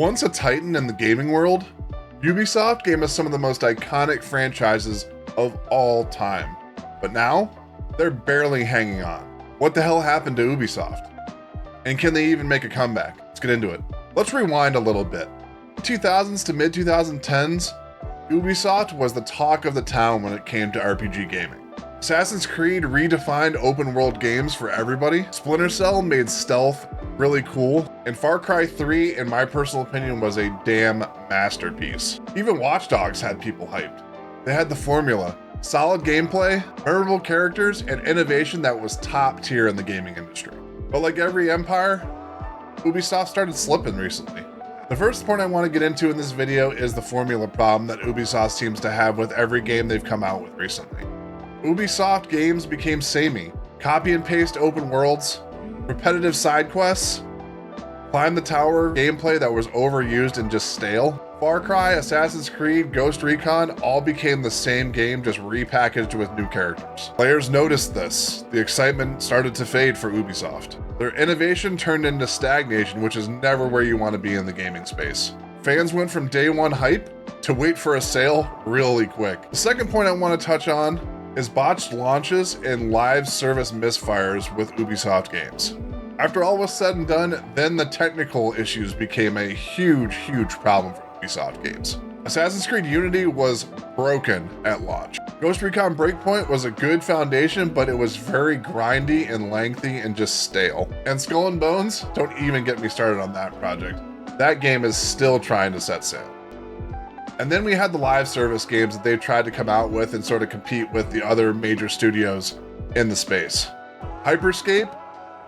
Once a titan in the gaming world, Ubisoft gave us some of the most iconic franchises of all time. But now, they're barely hanging on. What the hell happened to Ubisoft? And can they even make a comeback? Let's get into it. Let's rewind a little bit. 2000s to mid-2010s, Ubisoft was the talk of the town when it came to RPG gaming. Assassin's Creed redefined open world games for everybody. Splinter Cell made stealth really cool. And Far Cry 3, in my personal opinion, was a damn masterpiece. Even Watch Dogs had people hyped. They had the formula, solid gameplay, memorable characters, and innovation that was top tier in the gaming industry. But like every empire, Ubisoft started slipping recently. The first point I want to get into in this video is the formula problem that Ubisoft seems to have with every game they've come out with recently. Ubisoft games became samey. Copy and paste open worlds, repetitive side quests, climb the tower gameplay that was overused and just stale. Far Cry, Assassin's Creed, Ghost Recon all became the same game, just repackaged with new characters. Players noticed this. The excitement started to fade for Ubisoft. Their innovation turned into stagnation, which is never where you want to be in the gaming space. Fans went from day one hype to wait for a sale really quick. The second point I want to touch on is botched launches and live service misfires with Ubisoft games. After all was said and done, then the technical issues became a huge problem for Ubisoft games. Assassin's Creed Unity was broken at launch. Ghost Recon Breakpoint was a good foundation, but it was very grindy and lengthy and just stale. And Skull and Bones, don't even get me started on that project. That game is still trying to set sail. And then we had the live service games that they've tried to come out with and sort of compete with the other major studios in the space. Hyperscape,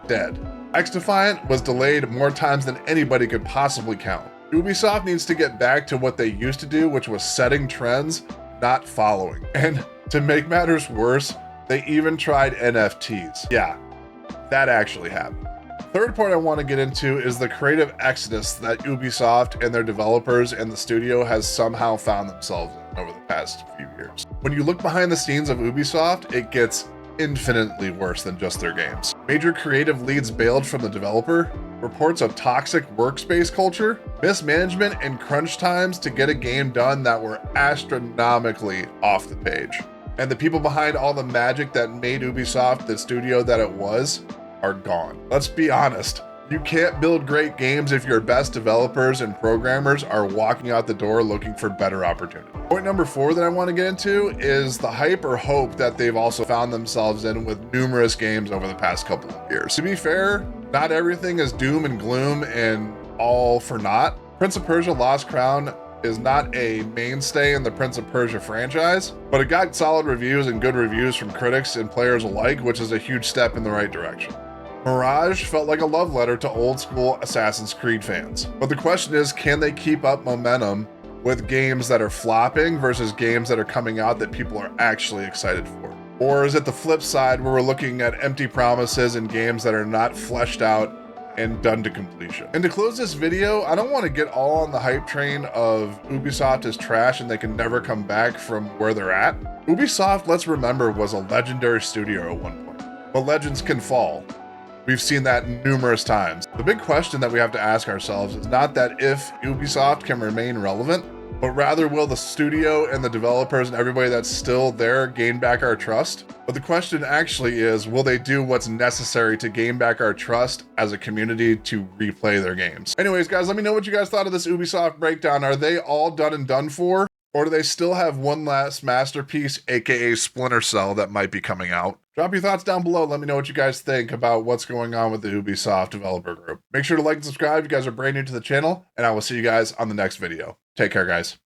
dead. X-Defiant was delayed more times than anybody could possibly count. Ubisoft needs to get back to what they used to do, which was setting trends, not following. And to make matters worse, they even tried NFTs. Yeah, that actually happened. Third point I want to get into is the creative exodus that Ubisoft and their developers and the studio has somehow found themselves in over the past few years. When you look behind the scenes of Ubisoft, it gets infinitely worse than just their games. Major creative leads bailed from the developer, reports of toxic workspace culture, mismanagement, and crunch times to get a game done that were astronomically off the page. And the people behind all the magic that made Ubisoft the studio that it was are gone. Let's be honest. You can't build great games if your best developers and programmers are walking out the door looking for better opportunity. Point number 4 that I want to get into is the hype or hope that they've also found themselves in with numerous games over the past couple of years. To be fair, not everything is doom and gloom and all for naught. Prince of Persia Lost Crown is not a mainstay in the Prince of Persia franchise, but it got solid reviews and good reviews from critics and players alike, which is a huge step in the right direction. Mirage felt like a love letter to old school Assassin's Creed fans. But the question is, can they keep up momentum with games that are flopping versus games that are coming out that people are actually excited for? Or is it the flip side where we're looking at empty promises and games that are not fleshed out and done to completion? And to close this video, I don't want to get all on the hype train of Ubisoft is trash and they can never come back from where they're at. Ubisoft, let's remember, was a legendary studio at one point, but legends can fall. We've seen that numerous times. The big question that we have to ask ourselves is not that if Ubisoft can remain relevant, but rather will the studio and the developers and everybody that's still there gain back our trust? But the question actually is, will they do what's necessary to gain back our trust as a community to replay their games? Anyways, guys, let me know what you guys thought of this Ubisoft breakdown. Are they all done and done for? Or do they still have one last masterpiece, aka Splinter Cell, that might be coming out? Drop your thoughts down below. Let me know what you guys think about what's going on with the Ubisoft developer group. Make sure to like and subscribe if you guys are brand new to the channel, and I will see you guys on the next video. Take care, guys.